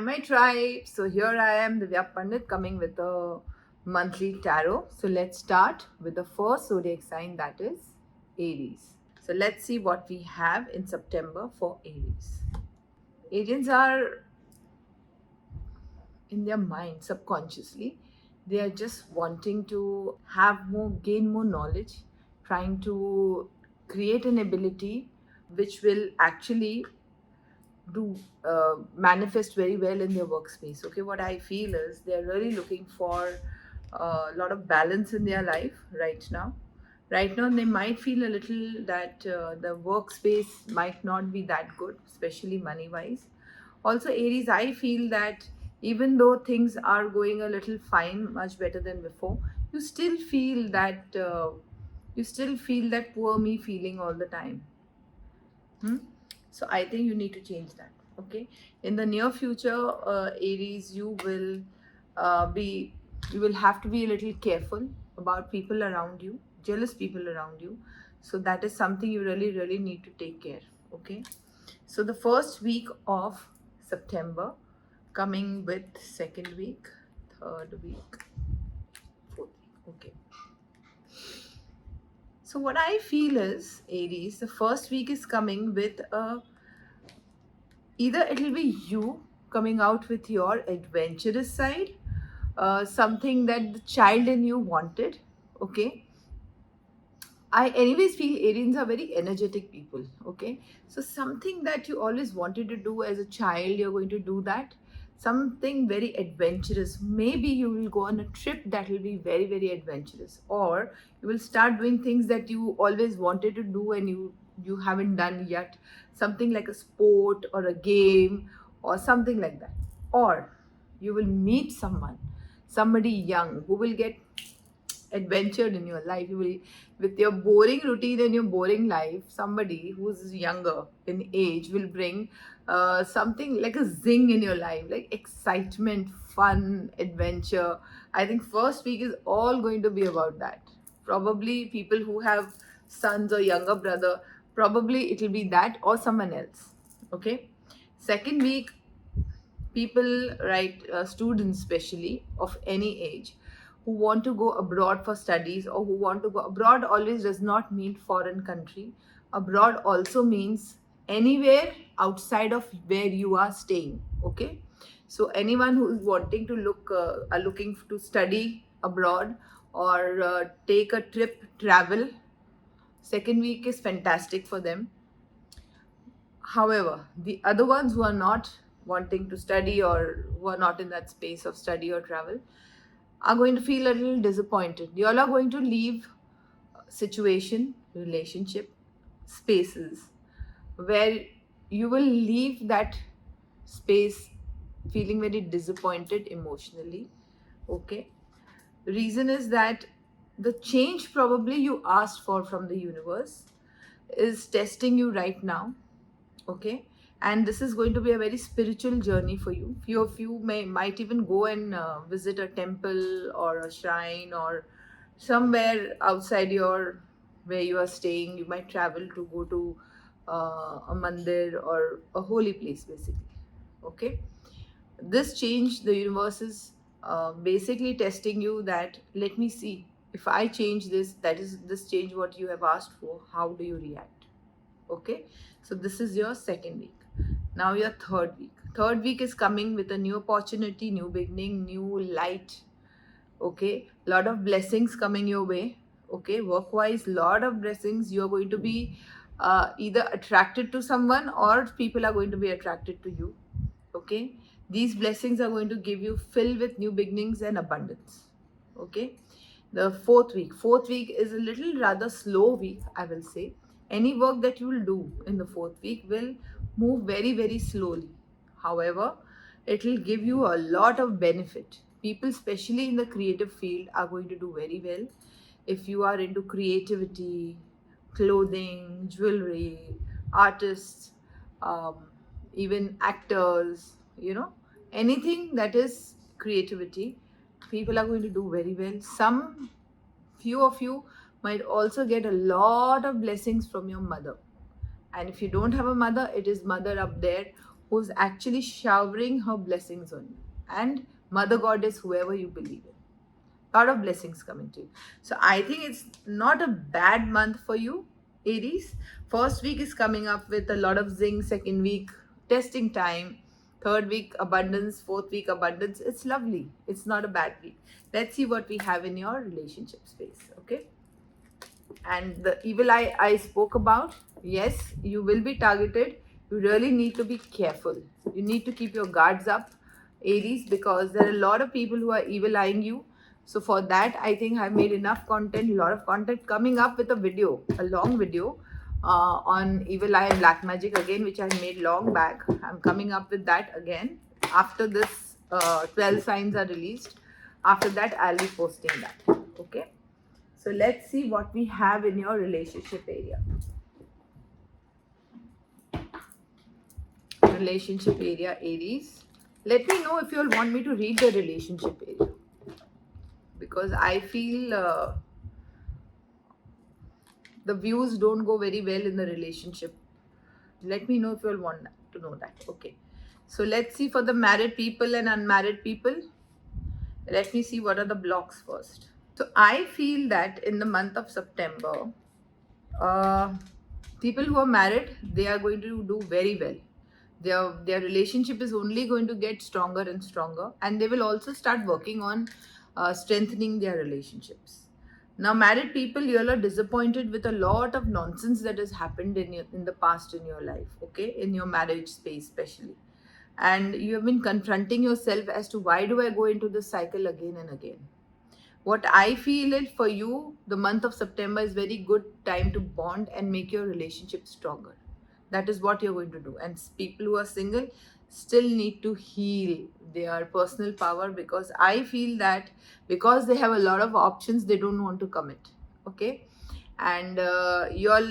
my tribe. So here I am, Divya Pandit, coming with a monthly tarot. So let's start with the first zodiac sign, that is Aries. So let's see what we have in September for Aries. Aries are in their mind subconsciously. They are just wanting to gain more knowledge, trying to create an ability which will actually do manifest very well in their workspace. Okay, what I feel is they're really looking for a lot of balance in their life right now. Right now, they might feel a little that the workspace might not be that good, especially money wise. Also, Aries, I feel that even though things are going a little fine, much better than before, you still feel that poor me feeling all the time. Hmm? So I think you need to change that. Okay. In the near future, Aries, be you will have to be a little careful about people around you, jealous people around you. So that is something you really need to take care. Okay. So the first week of September, coming with second week, third week, fourth week. Okay. So what I feel is, Aries, the first week is coming with a either it'll be you coming out with your adventurous side, something that the child in you wanted. Okay, I anyways feel Arians are very energetic people. Okay, so something that you always wanted to do as a child, you're going to do that. Something very adventurous. Maybe you will go on a trip that will be very adventurous, or you will start doing things that you always wanted to do and you haven't done yet. Something like a sport or a game or something like that. Or you will meet somebody young who will get adventured in your life. You will, with your boring routine and your boring life, somebody who's younger in age will bring something like a zing in your life, like excitement, fun, adventure. I think first week is all going to be about that. Probably people who have sons or younger brother, probably it will be that or someone else. Okay. Second week, people, right, students especially of any age, who want to go abroad for studies or who want to go abroad, always does not mean foreign country. Abroad also means anywhere outside of where you are staying. Okay, so anyone who is wanting to are looking to study abroad or take a trip, travel, second week is fantastic for them. However, the other ones who are not wanting to study or who are not in that space of study or travel are going to feel a little disappointed. You all are going to leave situation, relationship, spaces where you will leave that space feeling very disappointed emotionally. Okay. Reason is that the change probably you asked for from the universe is testing you right now. Okay, and this is going to be a very spiritual journey for you. Few of you might even go and visit a temple or a shrine or somewhere outside your where you are staying. You might travel to go to a mandir or a holy place basically. Okay, this change, the universe is basically testing you that let me see, if I change this, that is this change what you have asked for, how do you react? Okay, so this is your second week. Now your third week is coming with a new opportunity, new beginning, new light. Okay, lot of blessings coming your way. Okay, work wise, lot of blessings. You're going to be either attracted to someone or people are going to be attracted to you. Okay, these blessings are going to give you fill with new beginnings and abundance. Okay, the fourth week is a little rather slow week, I will say. Any work that you will do in the fourth week will move very slowly. However, it will give you a lot of benefit. People, especially in the creative field, are going to do very well. If you are into creativity, clothing, jewelry, artists, um, even actors, anything that is creativity, people are going to do very well. Some few of you might also get a lot of blessings from your mother. And if you don't have a mother, it is mother up there who's actually showering her blessings on you. And Mother Goddess, whoever you believe in. Lot of blessings coming to you. So I think it's not a bad month for you, Aries. First week is coming up with a lot of zing. Second week, testing time. Third week, abundance. Fourth week, abundance. It's lovely. It's not a bad week. Let's see what we have in your relationship space. Okay. And the evil eye I spoke about, yes, you will be targeted. You really need to be careful. You need to keep your guards up, Aries, because there are a lot of people who are evil eyeing you. So for that, I think I've made enough content, a lot of content coming up with a video, a long video on evil eye and black magic again, which I made long back. I'm coming up with that again after this 12 signs are released. After that, I'll be posting that. Okay. So let's see what we have in your relationship area. Relationship area, Aries. Let me know if you all want me to read the relationship area. Because I feel the views don't go very well in the relationship. Let me know if you all want to know that. Okay. So let's see for the married people and unmarried people. Let me see what are the blocks first. So I feel that in the month of September, people who are married, they are going to do very well. Their relationship is only going to get stronger and stronger, and they will also start working on strengthening their relationships. Now, married people, you all are disappointed with a lot of nonsense that has happened in the past in your life, okay, in your marriage space especially, and you have been confronting yourself as to why do I go into this cycle again and again. What I feel is for you, the month of September is very good time to bond and make your relationship stronger. That is what you're going to do. And people who are single still need to heal their personal power, because I feel that because they have a lot of options, they don't want to commit. Okay. And you all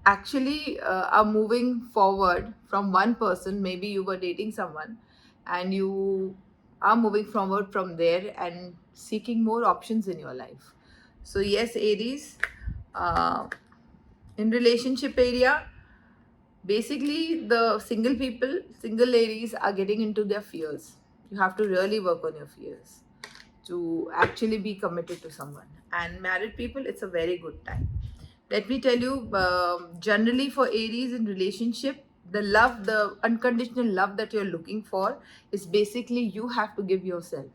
actually are moving forward from one person. Maybe you were dating someone and you are moving forward from there and seeking more options in your life. So yes, Aries, in relationship area, basically the single ladies are getting into their fears. You have to really work on your fears to actually be committed to someone. And married people, it's a very good time. Let me tell you, generally for Aries in relationship, the love, the unconditional love that you're looking for is basically you have to give yourself.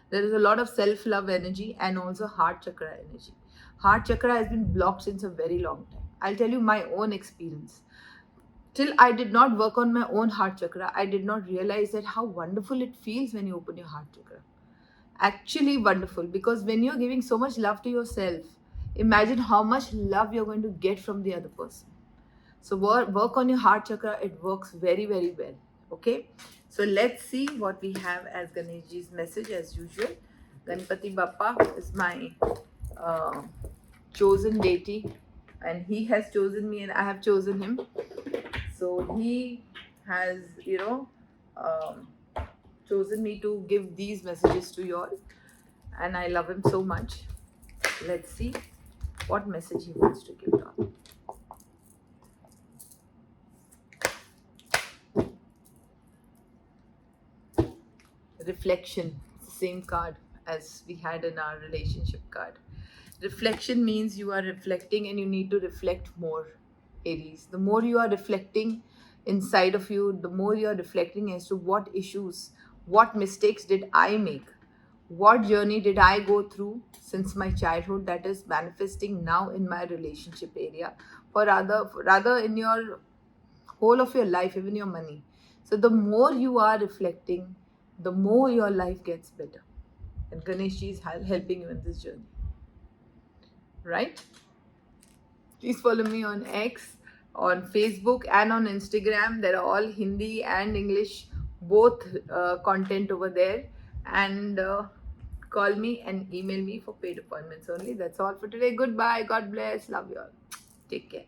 There is a lot of self-love energy and also heart chakra energy. Heart chakra has been blocked since a very long time. I'll tell you my own experience. Till I did not work on my own heart chakra, I did not realize that how wonderful it feels when you open your heart chakra. Actually wonderful, because when you're giving so much love to yourself, imagine how much love you're going to get from the other person. So work on your heart chakra. It works very, very well. Okay. So let's see what we have as Ganeshji's message as usual. Ganpati Bappa is my chosen deity, and he has chosen me and I have chosen him. So he has, chosen me to give these messages to you all, and I love him so much. Let's see what message he wants to give now. Reflection, same card as we had in our relationship card. Reflection means you are reflecting and you need to reflect more, Aries. The more you are reflecting inside of you, the more you are reflecting as to what issues, what mistakes did I make, what journey did I go through since my childhood that is manifesting now in my relationship area, or rather in your whole of your life, even your money. So the more you are reflecting, the more your life gets better. And Ganeshji is helping you in this journey. Right? Please follow me on X, on Facebook, and on Instagram. There are all Hindi and English, both content over there. And call me and email me for paid appointments only. That's all for today. Goodbye. God bless. Love you all. Take care.